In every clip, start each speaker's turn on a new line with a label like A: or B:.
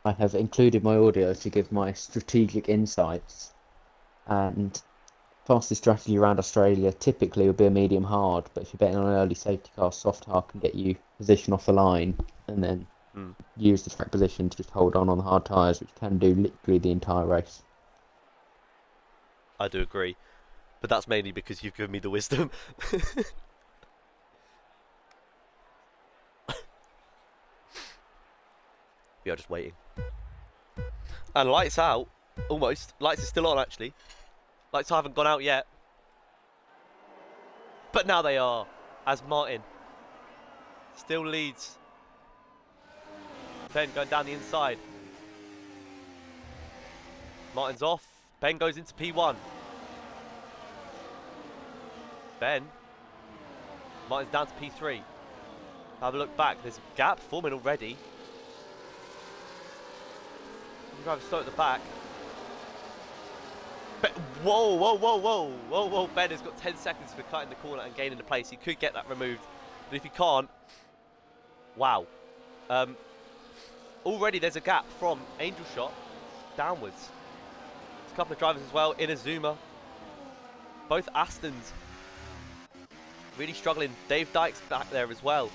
A: I have included my audio to give my strategic insights. And fastest strategy around Australia typically would be a medium hard, but if you're betting on an early safety car, soft hard can get you position off the line and then
B: Mm.
A: use the track position to just hold on the hard tyres, which can do literally the entire race.
B: I do agree, but that's mainly because you've given me the wisdom. We are just waiting. And lights out, almost. Lights are still on, actually. Lights haven't gone out yet. But now they are, as Martin still leads. Ben going down the inside. Martin's off. Ben goes into P1. Ben. Martin's down to P3. Have a look back. There's a gap forming already. The driver's slow at the back. Whoa, whoa, whoa, whoa, whoa, whoa. Ben has got 10 seconds for cutting the corner and gaining the place. He could get that removed. But if he can't, wow. Already there's a gap from Angel Shot downwards. There's a couple of drivers as well. Inazuma. Both Astons really struggling. Dave Dyke's back there as well.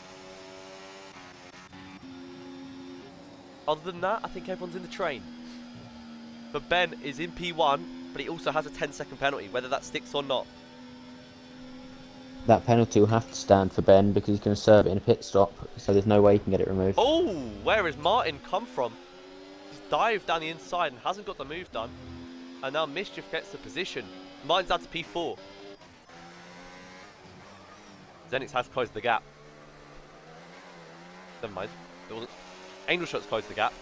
B: Other than that, I think everyone's in the train. But Ben is in P1, but he also has a 10-second penalty, whether that sticks or not.
A: That penalty will have to stand for Ben because he's going to serve it in a pit stop, so there's no way he can get it removed.
B: Oh, where has Martin come from? He's dived down the inside and hasn't got the move done. And now Mischief gets the position. Martin's down to P4. Zenix has closed the gap. Never mind. There wasn't. Angel Shot's closed the gap.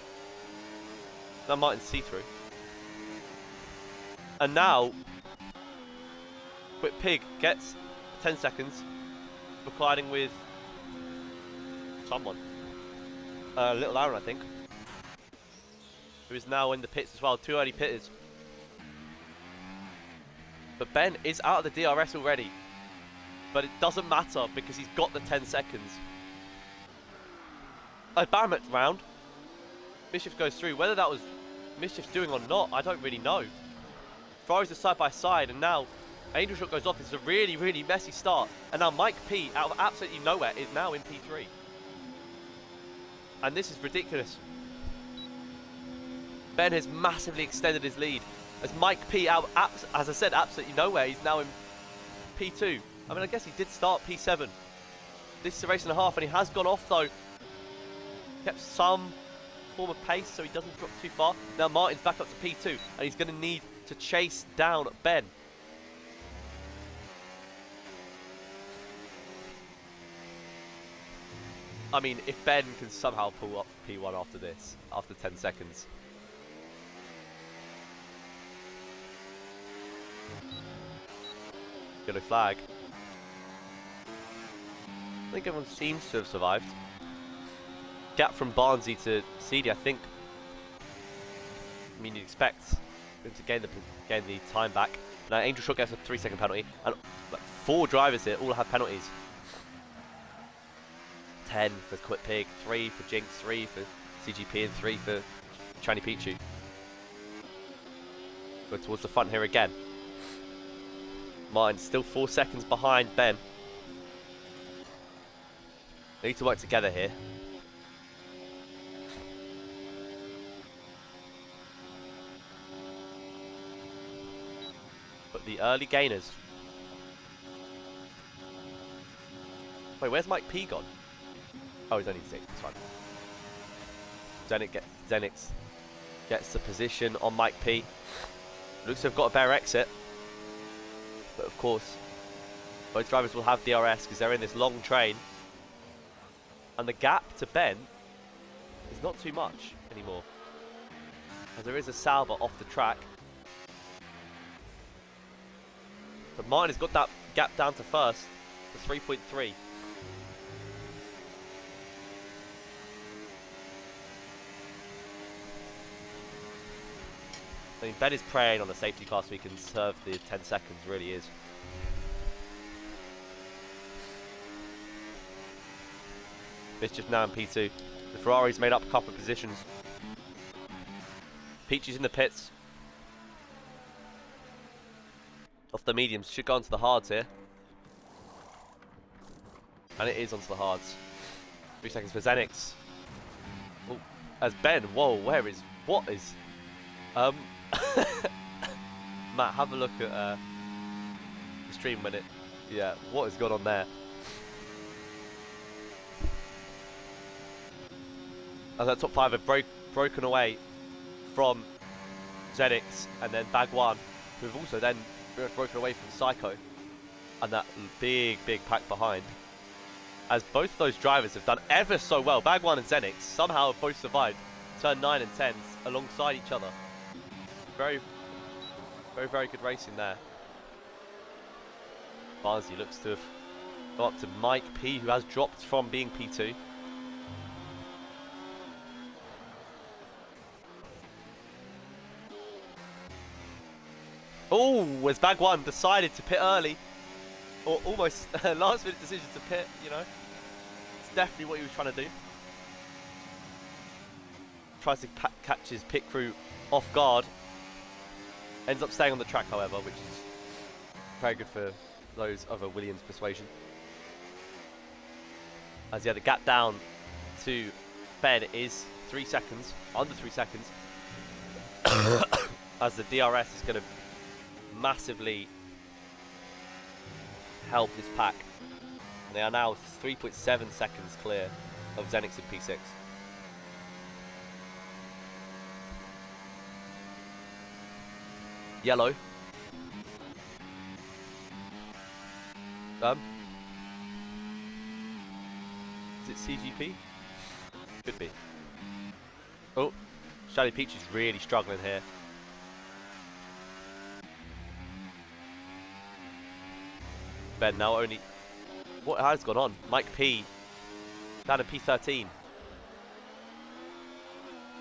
B: Now Martin's see-through. And now, Quick Pig gets 10 seconds for colliding with someone. Little Aaron, I think. Who is now in the pits as well. 2 early pitters. But Ben is out of the DRS already. But it doesn't matter because he's got the 10 seconds. A Barrett round. Mischief goes through. Whether that was Mischief's doing or not, I don't really know. Ferraris are side by side, and now Angel Shot goes off. This is a really, really messy start. And now Mike P, out of absolutely nowhere, is now in P3. And this is ridiculous. Ben has massively extended his lead. As Mike P, out, as I said, absolutely nowhere, he's now in P2. I mean, I guess he did start P7. This is a race and a half, and he has gone off, though. Kept some form of pace, so he doesn't drop too far. Now Martin's back up to P2, and he's going to need to chase down Ben. I mean, if Ben can somehow pull up P1 after this, after 10 seconds. Yellow flag. I think everyone seems to have survived. Gap from Barnsey to Seedy, I think. I mean, you'd expect him to gain the time back. Now Angel Shot gets a 3-second penalty, and like 4 drivers here all have penalties. 10 for Quick Pig, 3 for Jinx, 3 for CGP, and 3 for Chani Pichu. Go towards the front here again. Martin still 4 seconds behind Ben. They need to work together here. But the early gainers. Wait, where's Mike P gone? Oh, he's only 6, it's fine. Zenix gets the position on Mike P. Looks to have got a better exit. But of course, both drivers will have DRS because they're in this long train. And the gap to Ben is not too much anymore. As there is a Sauber off the track. But Martin has got that gap down to first to 3.3. I mean, Ben is preying on the safety car so he can serve the 10 seconds, really is. Mischief now in P2. The Ferrari's made up a couple of positions. Peachy's in the pits. Off the mediums, should go onto the hards here. And it is onto the hards. 3 seconds for Xenix. Oh, as Ben, whoa, what is... Matt, have a look at the stream when it... Yeah, what has gone on there? As that top 5 have broken away from Xenix and then Bag 1, who have also then broken away from Psycho and that big pack behind. As both those drivers have done ever so well. Bag 1 and Xenix somehow have both survived turn 9 and 10s alongside each other. Very good racing there. Barnsley looks to have gone up to Mike P, who has dropped from being P2. Oh, as Bag 1 decided to pit early, or almost a last minute decision to pit, you know. It's definitely what he was trying to do. Tries to catch his pit crew off guard. Ends up staying on the track, however, which is very good for those of a Williams persuasion. As the gap down to Ben is 3 seconds, under 3 seconds. As the DRS is going to massively help this pack. And they are now 3.7 seconds clear of Xenix in P6. Yellow. Is it CGP? Could be. Oh, Shally Peach is really struggling here. Ben now only... What has gone on? Mike P down to P13.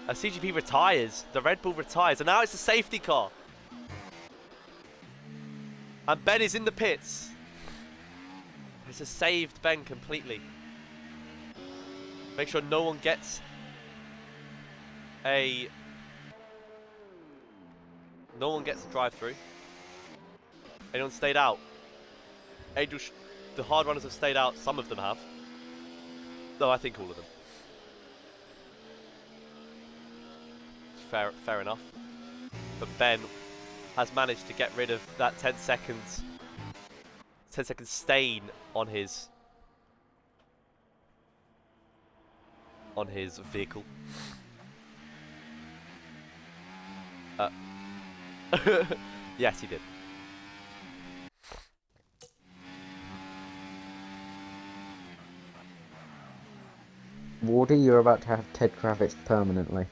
B: As CGP retires, the Red Bull retires, and now it's a safety car. And Ben is in the pits. This has saved Ben completely. Make sure no one gets a... No one gets a drive-through. Anyone stayed out? The hard runners have stayed out. Some of them have. No, I think all of them. Fair enough. But Ben has managed to get rid of that 10 second stain on his vehicle. Yes, he did.
A: Wardy, you're about to have Ted Kravitz permanently.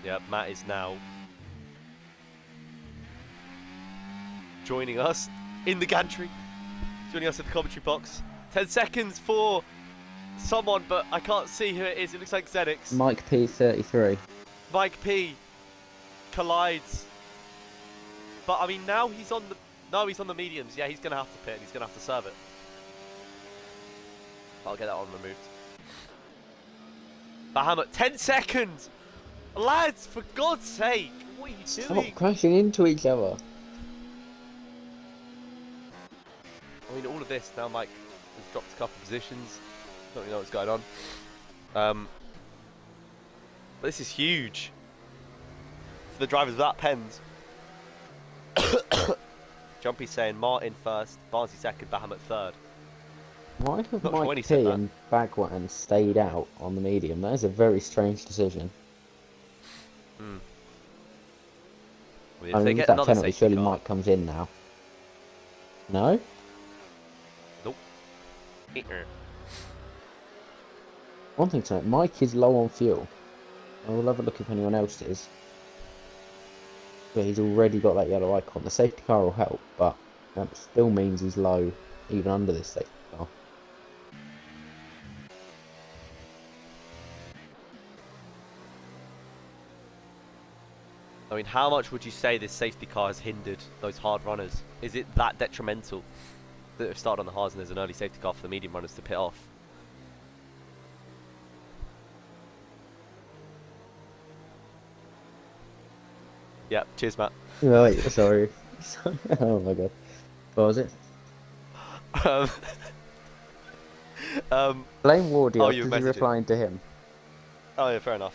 B: Yeah, Matt is now joining us in the gantry. Joining us in the commentary box. 10 seconds for someone, but I can't see who it is. It looks like Xenix.
A: Mike P, 33.
B: Mike P collides. But I mean, now he's on the... No, he's on the mediums. Yeah, he's going to have to pit. He's going to have to serve it. I'll get that one removed. Bahamut, 10 seconds! Lads, for God's sake, what are you doing?
A: Stop crashing into each other.
B: I mean, all of this, now Mike has dropped a couple of positions. Don't really know what's going on. But this is huge. For the drivers without pens. Jumpy saying Martin first, Barnsley second, Bahamut third.
A: Why have
B: Not sure when
A: Mike
B: he said
A: P
B: that.
A: and Bagwan stayed out on the medium? That is a very strange decision.
B: I mean,
A: I
B: if they
A: mean,
B: get
A: with that
B: another
A: penalty,
B: safety
A: surely
B: car.
A: Mike comes in now. No?
B: Nope.
A: One thing to note, Mike is low on fuel. I will have a look if anyone else is. But he's already got that yellow icon. The safety car will help, but that still means he's low even under this safety car.
B: I mean, how much would you say this safety car has hindered those hard runners? Is it that detrimental that they've started on the hards and there's an early safety car for the medium runners to pit off? Yeah, cheers, Matt.
A: Right, sorry. Oh my god. What was it?
B: Um, um,
A: Blame
B: oh,
A: Wardier
B: you were
A: because you're
B: messaging.
A: replying to him.
B: Oh yeah, fair enough.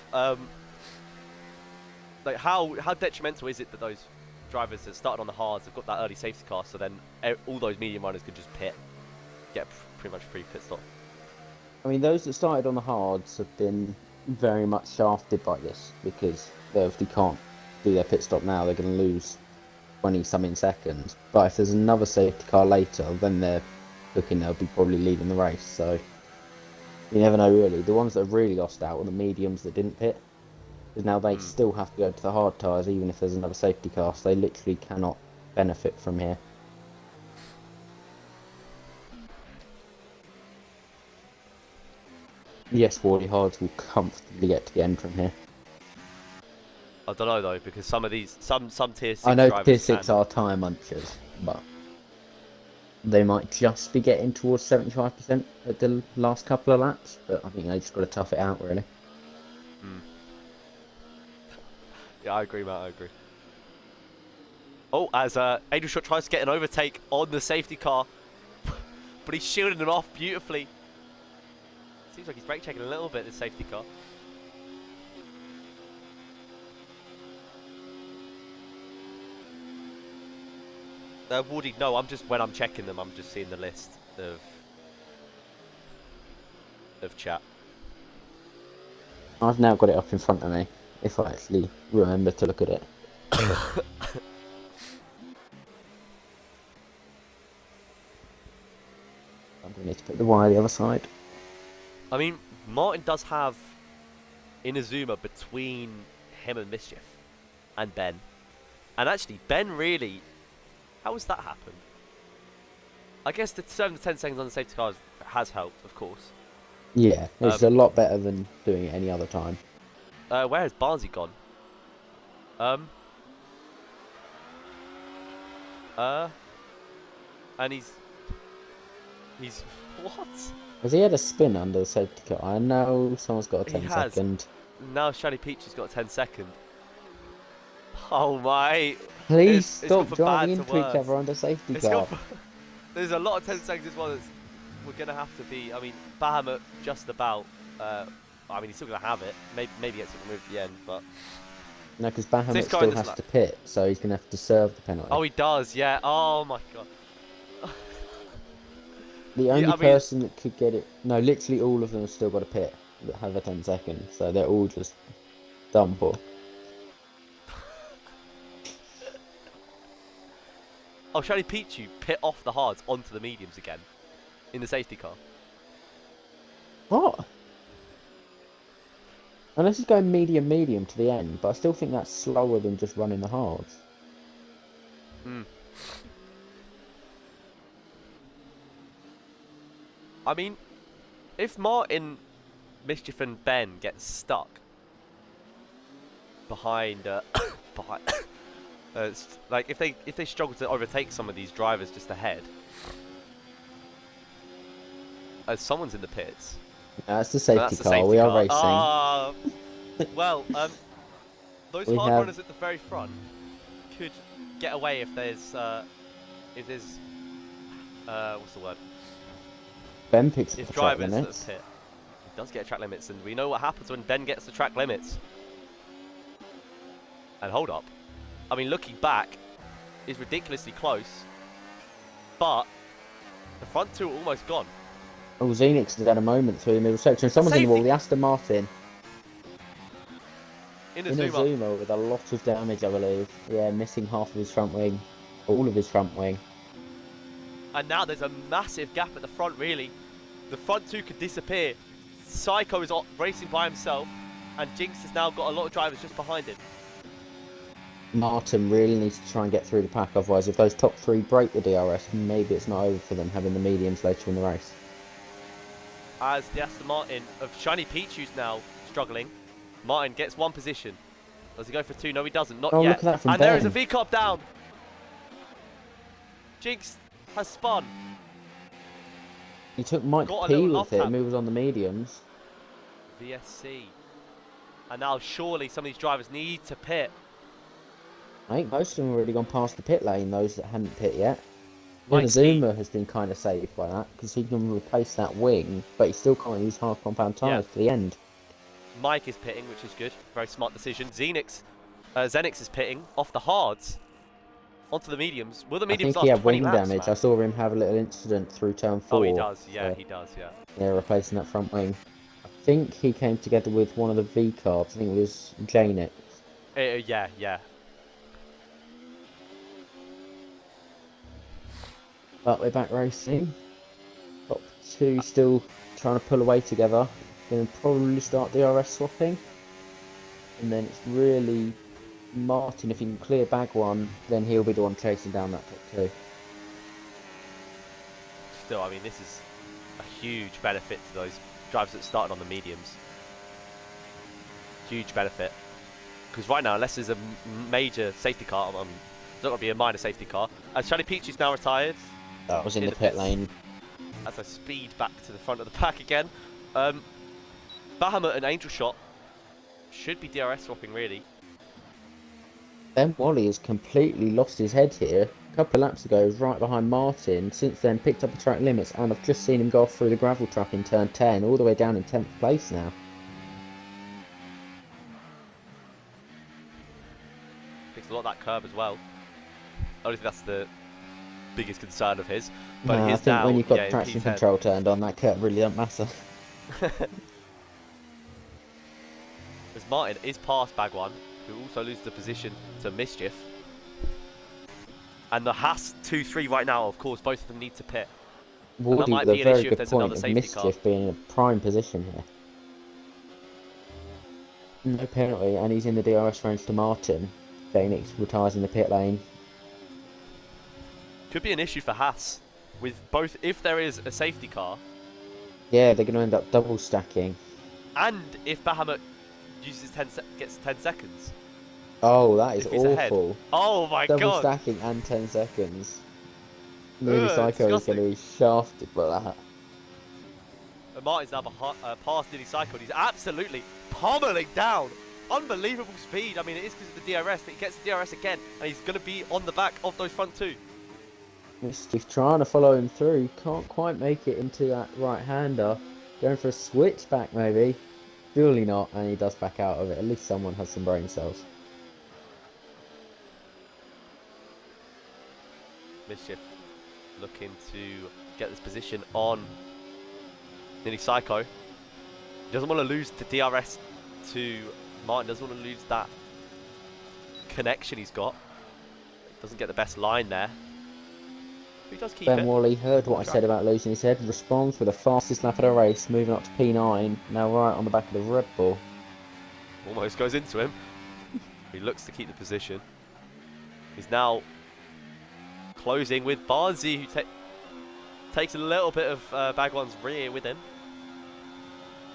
B: Like how detrimental is it that those drivers that started on the hards have got that early safety car, so then all those medium runners could just pit, get pretty much free pit stop.
A: I mean, those that started on the hards have been very much shafted by this because they obviously can't do their pit stop now. They're going to lose 20 something seconds. But if there's another safety car later, then they're looking they'll be probably leading the race. So you never know really. The ones that have really lost out are the mediums that didn't pit. Because now they still have to go to the hard tyres even if there's another safety car. So they literally cannot benefit from here. Yes, Wardy Hards will comfortably get to the end from here.
B: I don't know though, because some of these, some tier 6
A: I know
B: drivers
A: tier 6
B: can.
A: are tyre munchers, but they might just be getting towards 75% at the last couple of laps. But I think they just got to tough it out, really.
B: Yeah, I agree, Matt. I agree. Oh, as Angel Shot tries to get an overtake on the safety car, but he's shielding him off beautifully. Seems like he's brake checking a little bit, this safety car. Woody, no, when I'm checking them, I'm just seeing the list of chat.
A: I've now got it up in front of me, if I actually remember to look at it. I'm going to need to put the wire the other side.
B: I mean, Martin does have Inazuma between him and Mischief and Ben. And actually, Ben really... How has that happened? I guess the 7 to 10 seconds on the safety cars has helped, of course.
A: Yeah, it's a lot better than doing it any other time.
B: Where has Barnsley gone? And he's what?
A: Has he had a spin under the safety car? I know someone's got a 10 second.
B: Now Shiny Peach has got a 10 second. Oh my!
A: Please
B: It's
A: stop
B: gone from
A: driving
B: bad
A: into
B: to
A: each
B: worse.
A: other under safety
B: It's
A: car.
B: There's a lot of 10 seconds as well. We're gonna have to be. I mean, Bahamut just about. I mean, he's still gonna have it. Maybe gets it removed at the end, but.
A: No, because Bahamut
B: This guy
A: still
B: in this
A: has to pit, so he's going to have to serve the penalty.
B: Oh, he does. Yeah. Oh my god.
A: The only
B: I mean,
A: person that could get it... No, literally all of them have still got a pit that have a 10 seconds, so they're all just done for.
B: Oh, Shiny Pichu pit off the hards onto the mediums again in the safety car.
A: What? Unless he's going medium to the end, but I still think that's slower than just running the hards.
B: I mean, if Martin, Mischief, and Ben get stuck behind, like if they struggle to overtake some of these drivers just ahead, as someone's in the pits.
A: That's the safety car. We are racing.
B: Well, those hard runners at the very front could get away if there's what's the word?
A: Ben picks up
B: If
A: the track
B: drivers
A: limits.
B: that pit. He does get track limits, and we know what happens when Ben gets the track limits. And hold up. I mean, looking back, is ridiculously close, but the front two are almost gone.
A: Oh, Xenix has had a moment through the middle section. Someone's in the wall. The Aston Martin. Inazuma with a lot of damage, I believe. Yeah, missing half of his front wing. All of his front wing.
B: And now there's a massive gap at the front, really. The front two could disappear. Psycho is racing by himself, and Jinx has now got a lot of drivers just behind him.
A: Martin really needs to try and get through the pack, otherwise if those top three break the DRS, maybe it's not over for them having the mediums later in the race.
B: As the Aston Martin of Shiny Pichu's now struggling. Martin gets one position. Does he go for two? No, he doesn't. Not yet.
A: Look at that from
B: and
A: Ben.
B: there is a V-Carb down. Jinx has spun.
A: He took Mike P with him, who was on the mediums.
B: VSC. And now surely some of these drivers need to pit.
A: I think most of them have already gone past the pit lane, those that hadn't pit yet.
B: Mike P.
A: Inazuma has been kind of saved by that, because he can replace that wing, but he still can't use hard compound
B: Yeah.
A: tyres to the end.
B: Mike is pitting, which is good. Very smart decision. Zenix is pitting off the hards onto the mediums. Will the
A: I
B: mediums
A: think he
B: last
A: had
B: 20
A: wing
B: laps,
A: damage.
B: man?
A: I saw him have a little incident through turn 4.
B: Oh, he does. Yeah,
A: so,
B: he does. Yeah.
A: yeah, replacing that front wing. I think he came together with one of the V carbs. I think it was Janix.
B: Yeah.
A: But we're back racing. Top 2 still trying to pull away together. Going to probably start DRS swapping. And then it's really Martin. If he can clear bag 1, then he'll be the one chasing down that top 2.
B: Still, I mean, this is a huge benefit to those drivers that started on the mediums. Huge benefit. Because right now, unless there's a major safety car, there's not going to be a minor safety car. As Charlie Peach is now retired.
A: That was in the pit lane.
B: As I speed back to the front of the pack again. Bahamut and Angel Shot should be DRS swapping, really.
A: Ben Wally has completely lost his head here. A couple of laps ago, he was right behind Martin. Since then, picked up the track limits, and I've just seen him go off through the gravel trap in turn 10, all the way down in 10th place now.
B: Picks a lot of that curb as well. I don't think that's the biggest concern of his. But
A: I
B: his
A: think
B: now,
A: when you've got
B: in
A: traction
B: P10.
A: control turned on, that curve really don't matter.
B: As Martin is past bag 1, who also loses the position to Mischief. And the Haas 2-3 right now, of course, both of them need to pit.
A: Wardy
B: might
A: with
B: be
A: a
B: an
A: very
B: issue if
A: good
B: there's
A: point
B: another
A: of
B: safety car.
A: Mischief being in a prime position here. No penalty, and he's in the DRS range to Martin. Phoenix retires in the pit lane.
B: Could be an issue for Haas with both, if there is a safety car,
A: Yeah, they're going to end up double stacking.
B: and if Bahamut gets 10 seconds.
A: Oh, that is
B: If he's ahead.
A: awful.
B: Oh my
A: Double
B: god!
A: stacking and 10 seconds. Nearly
B: Ugh,
A: Psycho is going to be shafted by that.
B: Martin's now past Nearly Cycle. He's absolutely pummeling down. Unbelievable speed. I mean, it is because of the DRS, but he gets the DRS again, and he's going to be on the back of those front 2.
A: Mischief trying to follow him through. Can't quite make it into that right-hander. Going for a switchback maybe. Surely not, and he does back out of it. At least someone has some brain cells.
B: Mischief looking to get this position on Nearly Psycho. He doesn't want to lose the DRS to Martin. Doesn't want to lose that connection he's got. Doesn't get the best line there. But he does keep
A: Ben
B: it.
A: Wally heard what I said about losing his head. Responds with the fastest lap of the race, moving up to P9. Now right on the back of the Red Bull.
B: Almost goes into him. He looks to keep the position. He's now closing with Barnsey, who takes a little bit of Bag 1's rear with him.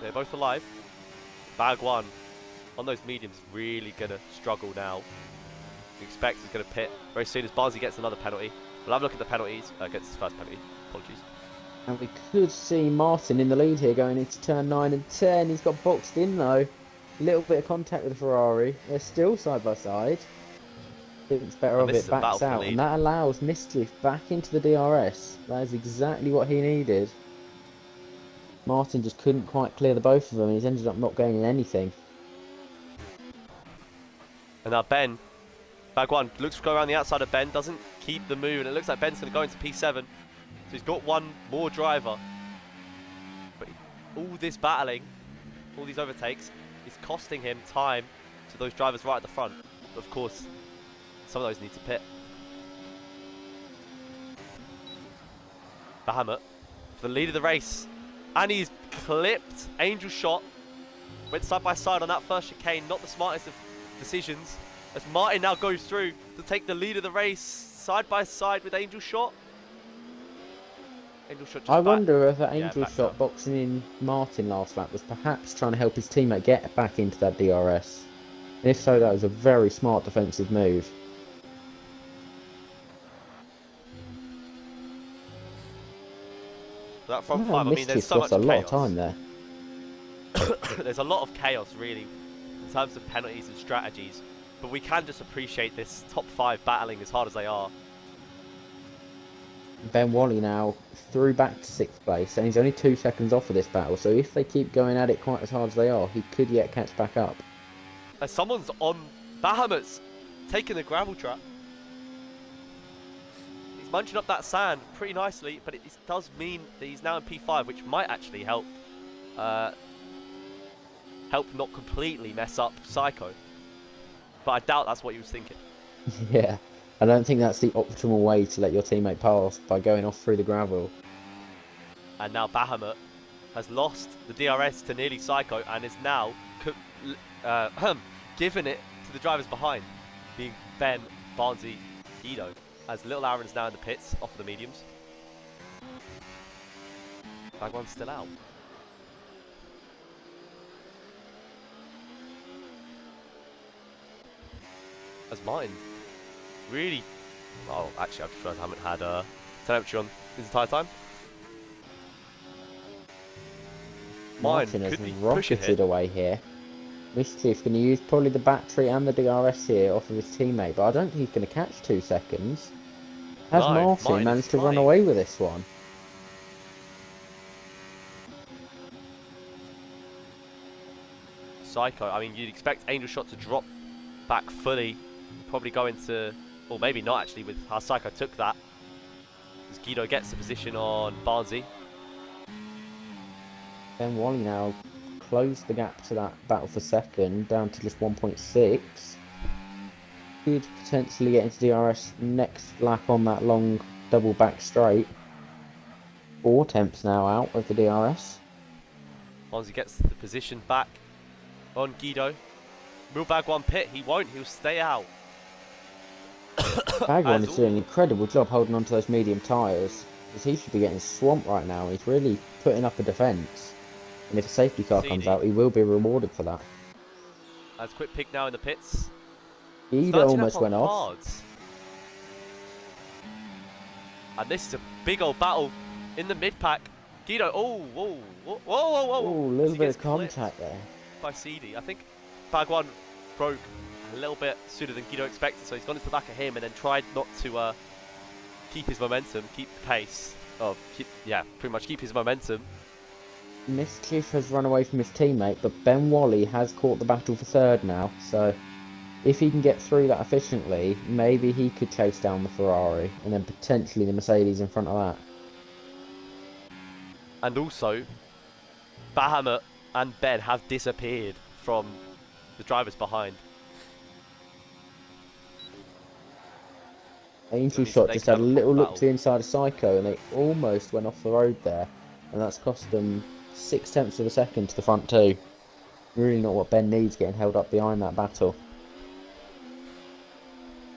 B: They're both alive. Bag 1 on those mediums really going to struggle now. You expect he's going to pit very soon as Barnsey gets another penalty. We'll have a look at the penalties. Gets his first penalty. Apologies.
A: And we could see Martin in the lead here going into turn 9 and 10. He's got boxed in though. A little bit of contact with the Ferrari. They're still side by side. Thinks better of it, backs out. And that allows Mischief back into the DRS. That is exactly what he needed. Martin just couldn't quite clear the both of them. He's ended up not gaining anything.
B: And now Ben, Bag 1, looks to go around the outside of Ben, doesn't keep the move, and it looks like Ben's going to go into P7. So he's got one more driver. But all this battling, all these overtakes, is costing him time to those drivers right at the front. But of course, some of those need to pit. Bahamut for the lead of the race. And he's clipped Angel Shot. Went side by side on that first chicane, not the smartest of decisions. As Martin now goes through to take the lead of the race, side by side with Angel Shot. Angel Shot just
A: I wonder if that Angel
B: backed
A: Shot
B: up.
A: boxing in Martin last lap was perhaps trying to help his teammate get back into that DRS. And if so, that was a very smart defensive move.
B: That front
A: Wow,
B: five, I mean, there's so much
A: lost a lot of
B: chaos.
A: time there.
B: There's a lot of chaos, really, in terms of penalties and strategies. But we can just appreciate this top 5 battling as hard as they are.
A: Ben Wally now through back to 6th place, and he's only 2 seconds off of this battle. So if they keep going at it quite as hard as they are, he could yet catch back up.
B: As someone's on Bahamut's taking the gravel trap. He's munching up that sand pretty nicely, but it does mean that he's now in P5, which might actually help not completely mess up Psycho. But I doubt that's what he was thinking.
A: Yeah, I don't think that's the optimal way to let your teammate pass, by going off through the gravel.
B: And now Bahamut has lost the DRS to nearly Psycho and is now giving it to the drivers behind, being Ben, Barnsey, Guido, as Little Aaron's now in the pits off of the mediums. Bagwan's still out. As Martin really... Oh, actually, I've just realised I haven't had telemetry on this entire time.
A: Martin has
B: could be
A: rocketed away here. Mischief's going to use probably the battery and the DRS here off of his teammate, but I don't think he's going to catch 2 seconds. Has
B: No,
A: Martin managed to run
B: flying.
A: away with this one?
B: Psycho, I mean, you'd expect Angel Shot to drop back fully, probably go into, or maybe not actually, with how Psycho took that. As Guido gets the position on Barnsey.
A: Ben Wally now closed the gap to that battle for second, down to just 1.6. Could potentially get into DRS next lap on that long double back straight. 4 temps now out of the DRS.
B: Barnsey gets the position back on Guido. Will Bagwan pit? He won't, he'll stay out.
A: Bagwan is doing an incredible job holding on to those medium tyres, because he should be getting swamped right now. He's really putting up a defence, and if a safety car comes out, he will be rewarded for that.
B: As quick pick now in the pits.
A: Guido almost went off.
B: Hards. And this is a big old battle in the mid pack. Guido, oh, whoa, whoa, whoa, whoa, whoa.
A: Oh, a little bit of contact there.
B: By CD. I think Bagwan broke a little bit sooner than Guido expected, so he's gone into the back of him and then tried not to keep his momentum, keep the pace. Pretty much keep his momentum.
A: Mischief has run away from his teammate, but Ben Wally has caught the battle for third now, so if he can get through that efficiently, maybe he could chase down the Ferrari, and then potentially the Mercedes in front of that.
B: And also, Bahamut and Ben have disappeared from the drivers behind.
A: Angel Shot just had a little look to the inside of Psycho, and they almost went off the road there, and that's cost them 0.6 of a second to the front two. Really not what Ben needs, getting held up behind that battle.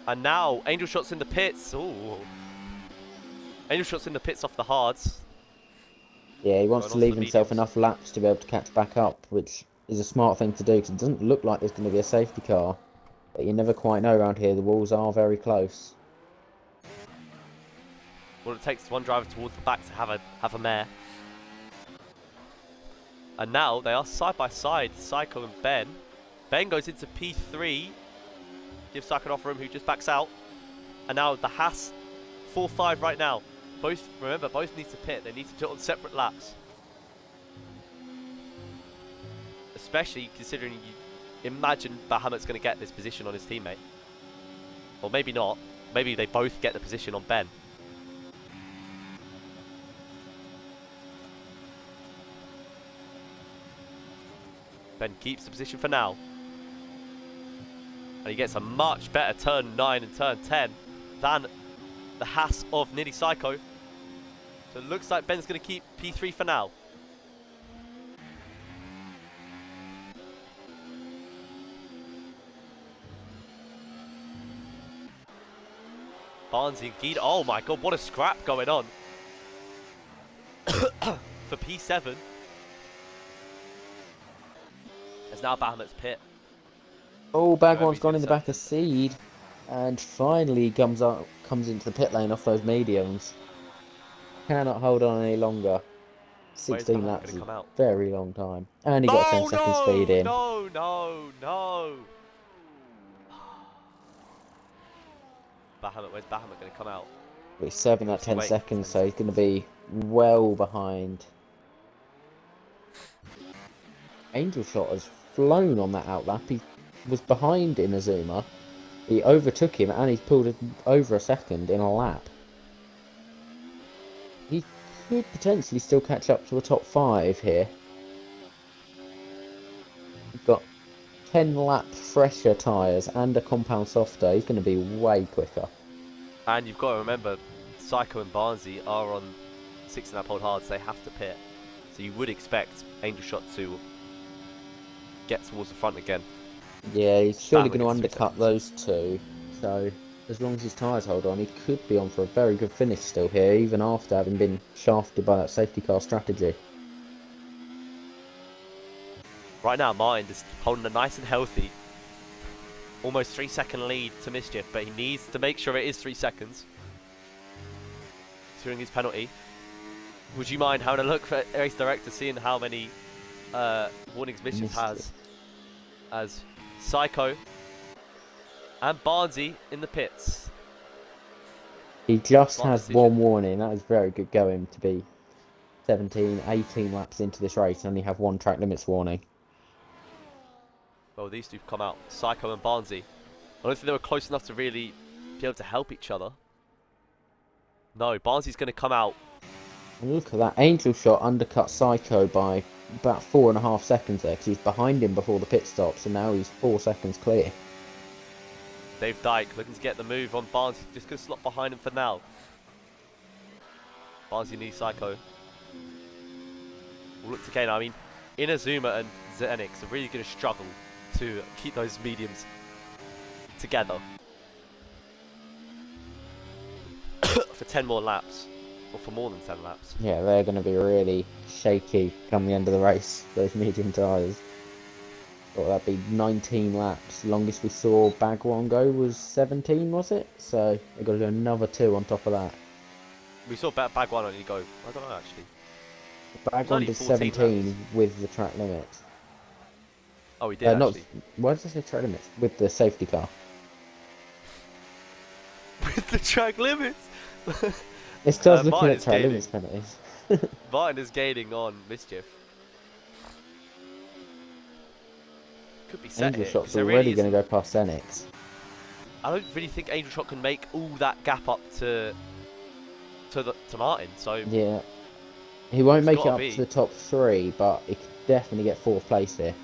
B: And now Angel Shot's in the pits. Ooh. Angel Shot's in the pits off the hards.
A: Yeah, he wants to leave himself enough laps to be able to catch back up, which is a smart thing to do, because it doesn't look like there's going to be a safety car. But you never quite know around here, the walls are very close.
B: Well, it takes one driver towards the back to have a mare. And now they are side by side, Psycho and Ben. Ben goes into P3, gives Psycho enough room, who just backs out. And now the Haas 4-5 right now. Both need to pit. They need to do it on separate laps. Especially considering you imagine Bahamut's going to get this position on his teammate. Or maybe not. Maybe they both get the position on Ben. Ben keeps the position for now. And he gets a much better turn 9 and turn 10 than the Haas of Nearly Psycho. So it looks like Ben's going to keep P3 for now. Barnsey and Guido. Oh my god, what a scrap going on. For P7. There's now Bahamut's pit.
A: Oh, Bagwan's gone in the back of Seed, and finally comes into the pit lane off those mediums. Cannot hold on any longer. 16 laps is a very long time. And he got a 10 second speed in.
B: No. Bahamut. Where's Bahamut going to come out?
A: But he's serving that
B: Obviously
A: 10
B: waiting for
A: seconds,
B: 10
A: so he's going to
B: seconds.
A: be well behind. Angel Shot has flown on that outlap. He was behind Inazuma. He overtook him and he's pulled it over a second in a lap. He could potentially still catch up to the top 5 here. He's got 10 lap fresher tyres and a compound softer. He's going to be way quicker.
B: And you've got to remember, Psycho and Barnsley are on 6.5 hold hard, so they have to pit. So you would expect Angel Shot to get towards the front again.
A: Yeah, he's surely going to
B: Battling his 3
A: undercut
B: seconds.
A: those two. So, as long as his tyres hold on, he could be on for a very good finish still here, even after having been shafted by that safety car strategy.
B: Right now, Martin is holding a nice and healthy, almost 3-second lead to Mischief, but he needs to make sure it is 3 seconds. Considering his penalty. Would you mind having a look for Race Director, seeing how many warnings Mischief has? As Psycho and Barnsley in the pits.
A: He just
B: Smart
A: has
B: decision.
A: one warning. That is very good going to be 17, 18 laps into this race and only have one track limits warning.
B: Well, these two come out, Psycho and Barnsley. I don't think they were close enough to really be able to help each other. No, Barnsley's going to come out.
A: And look at that. Angel Shot undercut Psycho by about 4.5 seconds there because he's behind him before the pit stops and now he's 4 seconds clear.
B: Dave Dyke looking to get the move on Barnsley. Just going to slot behind him for now. Barnsley needs Psycho. We'll look to Kane. I mean, Inazuma and Zenix are really going to struggle to keep those mediums together for 10 more laps, or for more than 10 laps.
A: Yeah, they're going to be really shaky come the end of the race, those medium tyres. Thought that'd be 19 laps. Longest we saw Bagwan go was 17, was it? So they've got to do another 2 on top of that.
B: We saw Bagwan only go, I don't know actually.
A: Bagwan did
B: 14
A: 17
B: laps.
A: with the track limits.
B: Oh, he did
A: Not,
B: actually.
A: why did I say track limits? With the safety car.
B: With the track limits.
A: It's just looking
B: Martin
A: at
B: is
A: track
B: gaining.
A: limits penalties.
B: Martin is gaining on Mischief. Could be set
A: Angel
B: here. 'Cause
A: Shot's
B: there
A: already
B: really
A: going to
B: isn't-
A: go past Zenix.
B: I don't really think Angel Shot can make all that gap up to Martin. So
A: Yeah. He won't
B: It's
A: make it
B: gotta
A: up
B: be.
A: to the top 3, but he could definitely get 4th place here.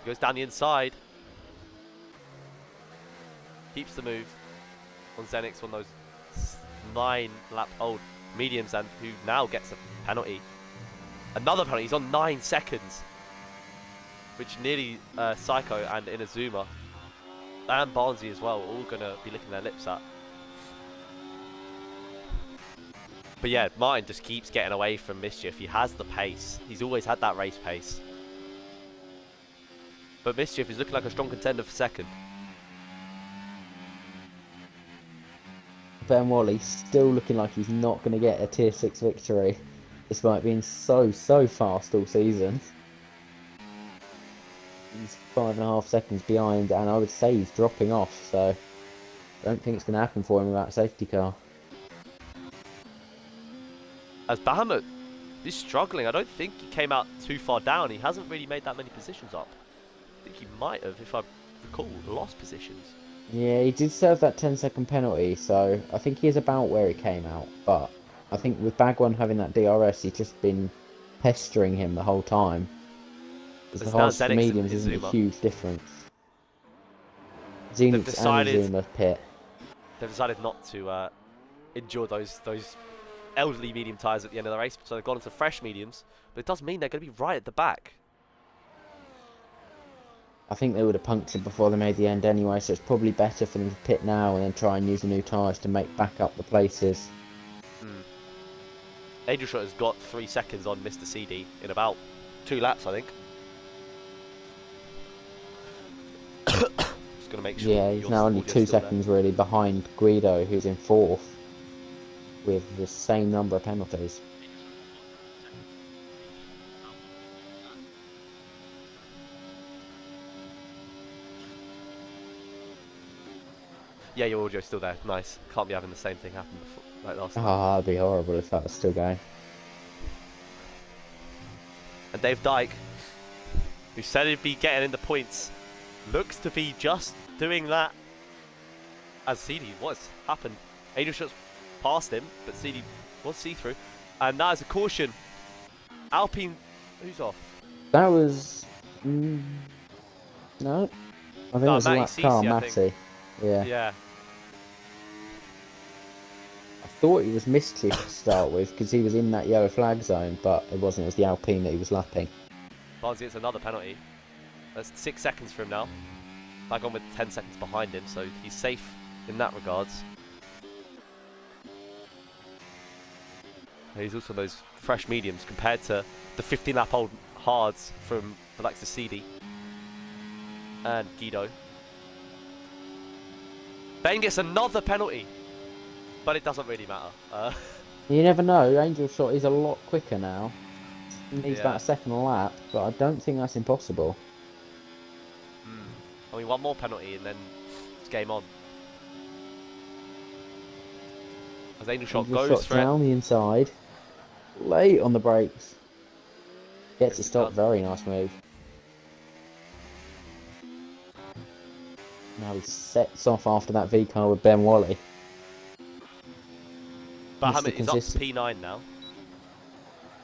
B: he goes down the inside. Keeps the move on Zenix, on those 9-lap-old mediums, and who now gets a penalty. Another penalty. He's on 9 seconds, which nearly Psycho and Inazuma and Barnsley as well, all going to be licking their lips at. But yeah, Martin just keeps getting away from Mischief. He has the pace. He's always had that race pace. But Mischief is looking like a strong contender for second.
A: Ben Wally's still looking like he's not going to get a tier 6 victory, despite being so fast all season. He's 5.5 seconds behind, and I would say he's dropping off, so I don't think it's going to happen for him without a safety car.
B: As Bahamut is struggling, I don't think he came out too far down. He hasn't really made that many positions up. I think he might have, if I recall, lost positions.
A: Yeah, he did serve that 10-second penalty, so I think he is about where he came out, but I think with Bagwan having that DRS, he's just been pestering him the whole time. Because the
B: It's now
A: hards to
B: Zenix and
A: mediums isn't a
B: Izuma.
A: huge difference. Zenix and Izuma pit.
B: They've decided not to endure those elderly medium tyres at the end of the race, so they've gone into fresh mediums. But it does mean they're going to be right at the back.
A: I think they would have punctured before they made the end anyway, so it's probably better for them to pit now and then try and use the new tyres to make back up the places.
B: Angel Shot has got 3 seconds on Mr. CD in about 2 laps, I think. Just going to make sure.
A: Yeah, he's now only 2 seconds really behind Guido, who's in 4th, with the same number of penalties.
B: Yeah, your audio's still there. Nice. Can't be having the same thing happen before, like last time.
A: Ah, it'd be horrible if that was still going.
B: And Dave Dyke, who said he'd be getting in the points, looks to be just doing that. As CD was happened. Angel Shot's past him, but CD was see-through. And that is a caution. Alpine, who's off?
A: That was... no. I think it was a
B: Matty
A: lap car,
B: Ceci, I
A: Matty.
B: think.
A: Yeah.
B: Yeah.
A: I thought he was Mischief to start with, because he was in that yellow flag zone, but it wasn't. It was the Alpine that he was lapping.
B: Barnsley gets another penalty. That's 6 seconds for him now. Back on with 10 seconds behind him, so he's safe in that regards. And he's also those fresh mediums compared to the 15-lap-old hards from the likes of CD and Guido. Ben gets another penalty, but it doesn't really matter.
A: You never know. Angel Shot is a lot quicker now. He needs
B: Yeah.
A: about a second lap, but I don't think that's impossible.
B: I mean, one more penalty and then it's game on. As Angel Shot
A: Angel
B: goes
A: Shot
B: for it.
A: down the inside, late on the brakes. Gets it
B: Gets it
A: stopped.
B: done.
A: Very nice move. Now he sets off after that V car with Ben Wally.
B: Bahamut is up to
A: Consistent.
B: P9 now.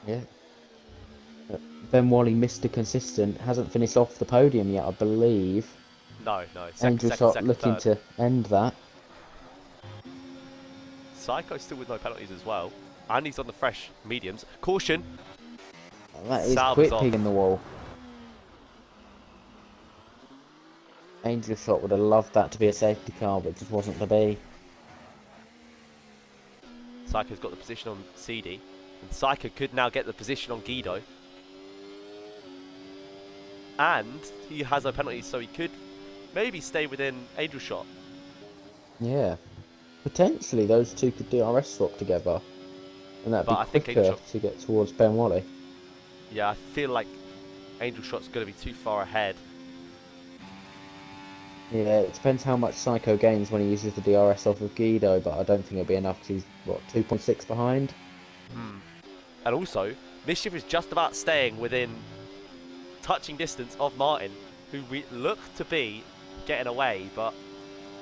A: Yeah. Ben Wally, Mr. Consistent, hasn't finished off the podium yet, I believe.
B: No.
A: Angel Shot looking
B: third.
A: to end that.
B: Psycho still with no penalties as well. And he's on the fresh mediums. Caution.
A: That is
B: Salva's
A: quick
B: off.
A: pig in the wall. Angel Shot would have loved that to be a safety car, but it just wasn't to be.
B: Psycho's got the position on CD. And Psycho could now get the position on Guido. And he has no penalties, so he could maybe stay within Angel Shot.
A: Yeah. Potentially those two could DRS swap together. And that'd
B: But I
A: be
B: think
A: quicker
B: Angel
A: to get towards Ben Wally.
B: Yeah, I feel like Angel Shot's going to be too far ahead.
A: Yeah, it depends how much Psycho gains when he uses the DRS off of Guido, but I don't think it'll be enough because he's, what, 2.6 behind?
B: And also, Mischief is just about staying within touching distance of Martin, who we look to be getting away, but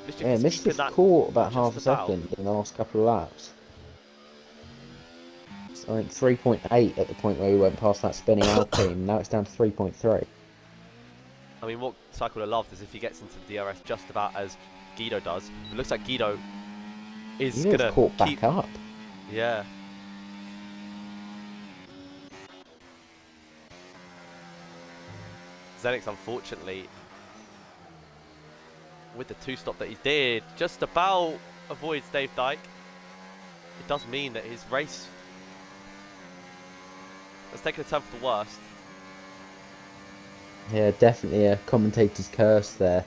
B: Mischief
A: Yeah,
B: is
A: Mischief's
B: keeping that
A: caught about
B: just
A: half a
B: about.
A: second in the last couple of laps. So I think 3.8 at the point where we went past that spinning Alpine, now it's down to 3.3.
B: I mean, what Psycho would have loved is if he gets into the DRS just about as Guido does. It looks like Guido is
A: He was
B: going
A: caught
B: to keep...
A: back up.
B: Yeah. Zenix, unfortunately, with the two-stop that he did, just about avoids Dave Dyke. It does mean that his race has taken a turn for the worst.
A: Yeah, definitely a commentator's curse there.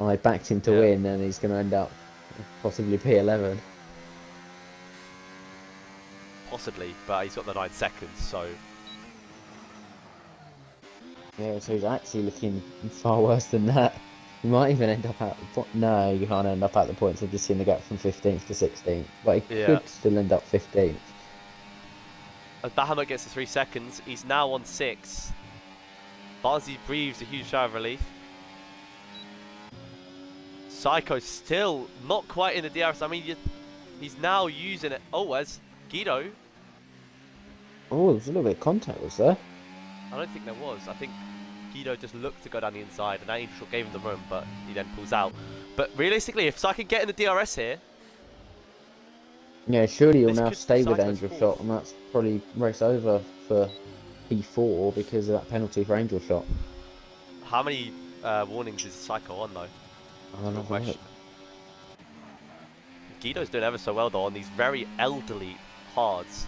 A: I backed him to
B: Yeah.
A: win and he's going to end up possibly P11.
B: Possibly, but he's got the 9 seconds, so...
A: Yeah, so he's actually looking far worse than that. He might even end up at the point. No, you can't end up at the points. I've just seen the gap from 15th to 16th. But he
B: Yeah.
A: could still end up 15th.
B: As Bahamut gets the 3 seconds, he's now on 6. Barnsley breathes a huge sigh of relief. Psycho still not quite in the DRS. I mean, he's now using it. Oh, as Guido.
A: Oh, there's a little bit of contact, was there?
B: I don't think there was. I think Guido just looked to go down the inside, and Angel Shot gave him the room, but he then pulls out. But realistically, if Psycho can get in the DRS here,
A: Yeah, surely he'll
B: This
A: now
B: could
A: stay with
B: Psycho's
A: Angel
B: fourth.
A: Shot, and that's probably race over for P4 because of that penalty for Angel Shot.
B: how many warnings is Psycho on, though?
A: I don't know.
B: Question. Guido's doing ever so well, though, on these very elderly hards.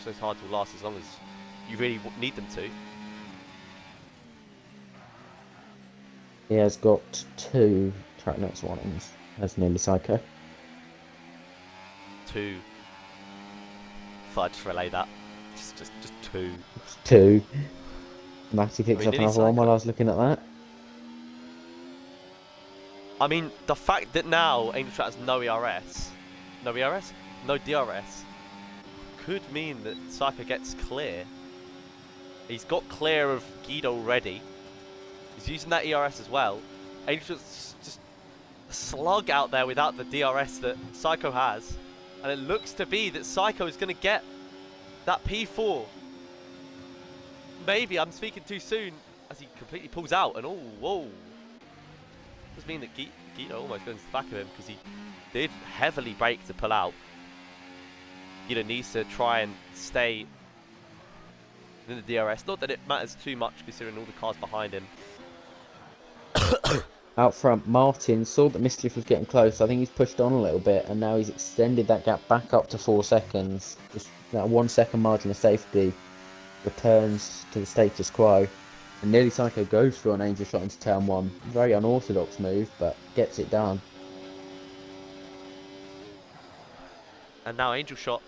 B: So it's hard to last as long as you really need them to.
A: He has got 2 track notes warnings, as nearly Psycho.
B: 2. Thought I'd just relay that. Just 2.
A: It's 2. Matty picked
B: I mean,
A: up
B: nearly
A: another one while
B: Psycho.
A: I was looking at that.
B: I mean, the fact that now Angel Shot has no DRS, could mean that Psycho gets clear. He's got clear of Guido already. He's using that ERS as well. Angel Shot's just a slug out there without the DRS that Psycho has. And it looks to be that Psycho is going to get that P4. Maybe I'm speaking too soon as he completely pulls out. And oh, whoa. Does mean that Guido almost goes to the back of him because he did heavily brake to pull out. Guido needs to try and stay in the DRS. Not that it matters too much considering all the cars behind him.
A: Out front, Martin saw that Mischief was getting close. I think he's pushed on a little bit, and now he's extended that gap back up to 4 seconds. Just that 1 second margin of safety returns to the status quo. And nearly Psycho goes for an Angel Shot into turn 1. Very unorthodox move, but gets it done.
B: And now Angel Shot.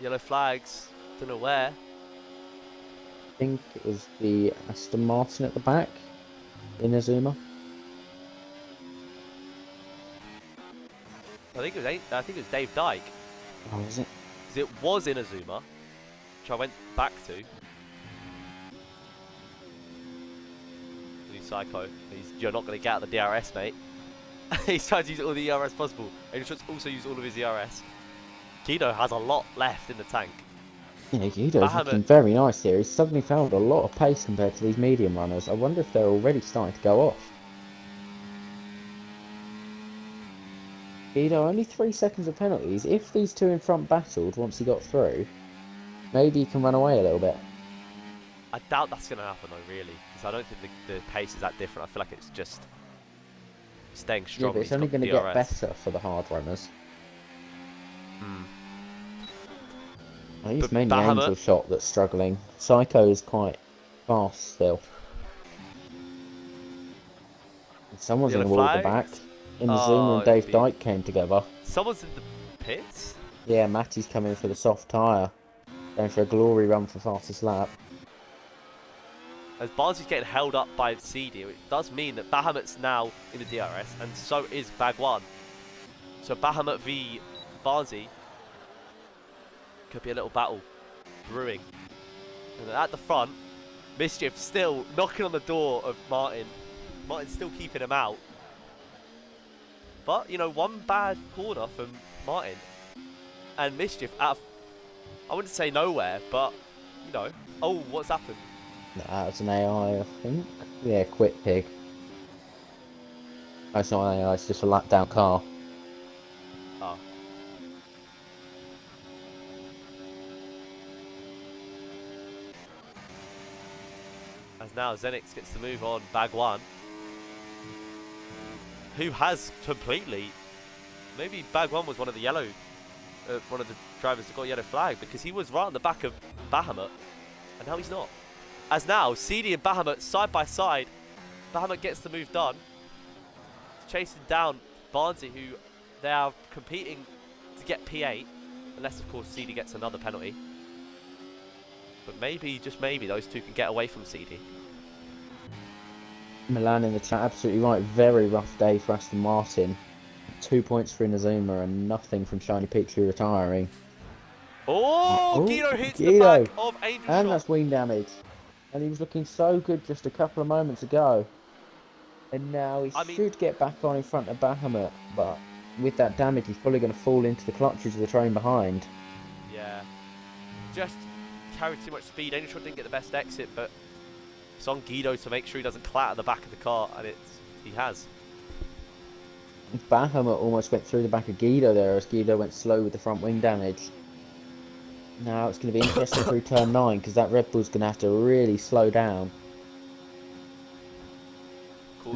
B: Yellow flags. Don't know where.
A: I think it was the Aston Martin at the back in Azuma.
B: I think it was Dave Dyke.
A: Oh, is it?
B: 'Cause it was in Azuma, which I went back to. Psycho. You're not going to get out the DRS, mate. He's trying to use all the ERS possible. And he's also use all of his ERS. Guido has a lot left in the tank.
A: Yeah, Guido's looking very nice here. He's suddenly found a lot of pace compared to these medium runners. I wonder if they're already starting to go off. Guido, only 3 seconds of penalties. If these two in front battled once he got through, maybe he can run away a little bit.
B: I doubt that's going to happen though, really, because I don't think the pace is that different. I feel like it's just staying strong.
A: Yeah, but it's only going to get better for the hard runners. I think it's mainly Angel Shot that's struggling. Psycho is quite fast still. And someone's in the wall at the back. Inazuma and Dave Dyke came together.
B: Someone's in the pits?
A: Yeah, Matty's coming for the soft tyre. Going for a glory run for fastest lap.
B: As Barnsley's getting held up by CD, it does mean that Bahamut's now in the DRS, and so is Bagwan. So Bahamut v Barnsley could be a little battle brewing. And then at the front, Mischief still knocking on the door of Martin. Martin's still keeping him out. But, you know, one bad corner from Martin. And Mischief out of, I wouldn't say nowhere, but, you know, oh, what's happened?
A: That's an AI, I think. Yeah, Quit Pig. Oh, it's not an AI, it's just a lap down car.
B: Oh. As now Zenix gets to move on Bagwan, who has completely, maybe Bagwan was one of the yellow, one of the drivers that got yellow flag, because he was right on the back of Bahamut, and now he's not. As now, CD and Bahamut side by side. Bahamut gets the move done. He's chasing down Barnsley, who they are competing to get P8. Unless, of course, CD gets another penalty. But maybe, just maybe, those two can get away from CD.
A: Milan in the chat, absolutely right. Very rough day for Aston Martin. 2 points for Inazuma and nothing from Shiny Pichu retiring.
B: Oh, Guido hits the back of Angel Shot.
A: And that's wing damage. And he was looking so good just a couple of moments ago. And now he should get back on in front of Bahamut. But with that damage, he's probably going to fall into the clutches of the train behind.
B: Yeah. Just carried too much speed. Angel Shot didn't get the best exit, but it's on Guido to make sure he doesn't clatter the back of the car. And he has.
A: Bahamut almost went through the back of Guido there as Guido went slow with the front wing damage. Now it's going to be interesting through turn 9 because that Red Bull's going to have to really slow down.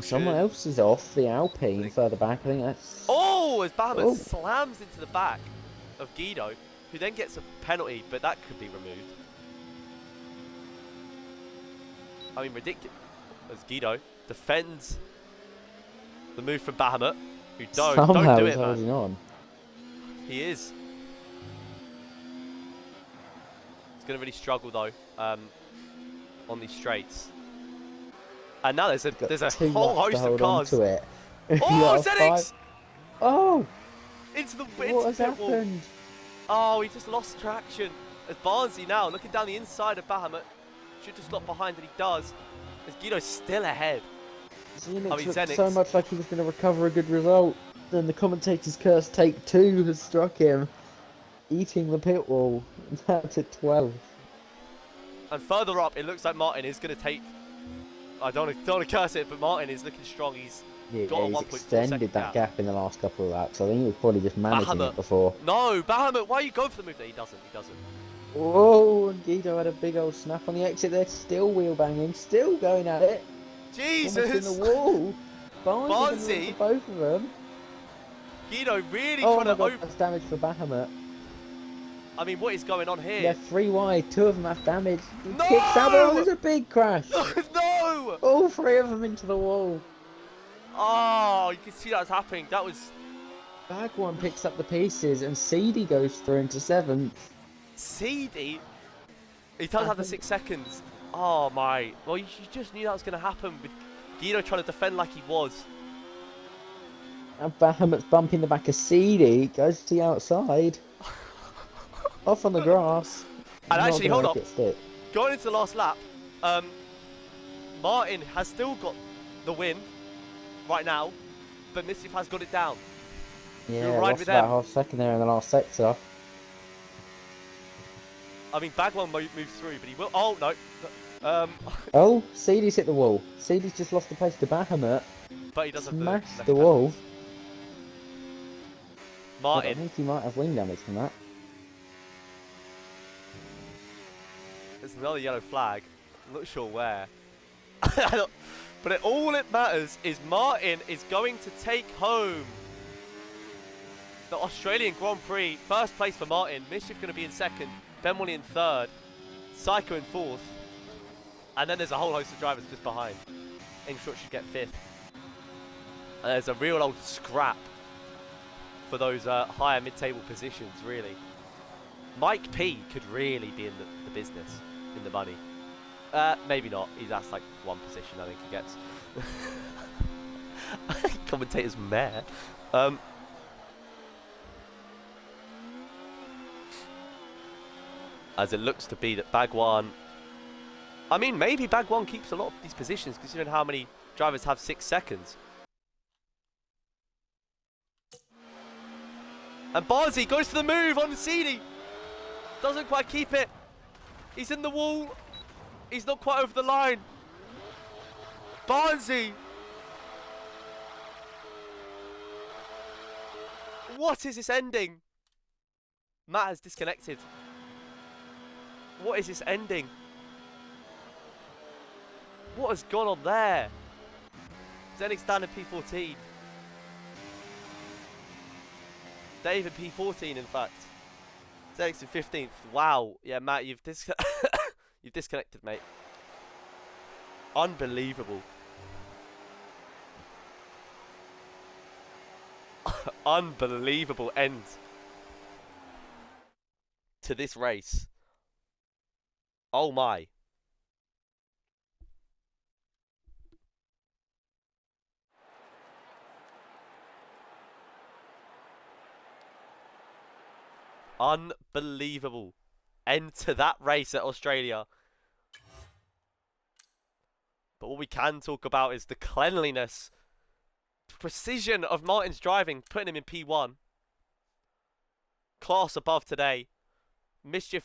A: Someone else is off, the Alpine further back. I think that's...
B: Oh, as Bahamut slams into the back of Guido, who then gets a penalty, but that could be removed. I mean, ridiculous. As Guido defends the move from Bahamut, who don't do it, man.
A: On.
B: He is. He's going to really struggle though on these straights. And now there's a whole host of cars.
A: You're
B: Oh,
A: out of five.
B: Zenix!
A: Oh,
B: Into the
A: what has
B: pit wall.
A: happened?
B: Oh, he just lost traction. As Barnsley now looking down the inside of Bahamut. Should just stop behind, and he does. As Guido's still ahead. I
A: Zenix
B: mean,
A: looked so
B: Zenix.
A: much like he was going to recover a good result. Then the commentator's curse take 2 has struck him, eating the pit wall. That's at 12.
B: And further up, it looks like Martin is going to take. I don't want to curse it, but Martin is looking strong. He's
A: Yeah,
B: got a
A: he's
B: 1.4
A: extended
B: second
A: that
B: gap.
A: gap in the last couple of laps. I think he was probably just managing
B: Bahamut.
A: it before.
B: No, Bahamut, why are you going for the move there? He doesn't.
A: Whoa, and Guido had a big old snap on the exit there, still wheel banging, still going at it. Almost in the
B: Jesus!
A: wall. Barnes is in the
B: Barnsley,
A: for both of them.
B: Guido really
A: Oh
B: trying
A: my
B: to
A: god,
B: open.
A: that's damage for Bahamut.
B: I mean, what is going on here?
A: Yeah, 3 wide, 2 of them have damage. He
B: No!
A: kicks out, oh, there's a big crash.
B: No!
A: All 3 of them into the wall.
B: Oh, you can see that's happening. That was
A: Bagwan picks up the pieces and Seedy goes through into 7th.
B: seedy. He does have the 6 seconds. Oh my. Well, you just knew that was going to happen with Guido trying to defend like he was.
A: And Bahamut's bumping the back of Seedy, goes to the outside. Off on the grass.
B: And
A: Not
B: actually,
A: gonna
B: hold
A: make
B: up.
A: it stick.
B: Going into the last lap, Martin has still got the win right now, but Mischief has got it down.
A: Yeah,
B: You'll ride
A: lost
B: with
A: about
B: them.
A: half second there in the last sector.
B: I mean, Bagwell moves through, but he will. Oh, no.
A: Oh, Seedy's hit the wall. Seedy's just lost the place to Bahamut.
B: But he doesn't
A: Smashed the wall. I
B: Martin.
A: think he might have wing damage from that.
B: There's another yellow flag. I'm not sure where. But all it matters is Martin is going to take home the Australian Grand Prix. First place for Martin. Mischief going to be in second. Ben Wally in third. Psycho in fourth. And then there's a whole host of drivers just behind. Ingshot should get fifth. And there's a real old scrap for those higher mid-table positions, really. Mike P could really be in the business, in the money. Maybe not. That's like one position I think he gets. Commentator's mare. As it looks to be that Bagwan... I mean, maybe Bagwan keeps a lot of these positions, considering how many drivers have 6 seconds. And Barnsley goes for the move on Seedy. Doesn't quite keep it. He's in the wall. He's not quite over the line. Barnsley. What is this ending? Matt has disconnected. What is this ending? What has gone on there? Zenix down in P14. David P14, in fact. Zenix in 15th. Wow. Yeah, Matt, you've disconnected, mate. Unbelievable. Unbelievable end to this race. Oh my. Unbelievable end to that race at Australia. But what we can talk about is the cleanliness, precision of Martin's driving, putting him in P1. Class above today. Mischief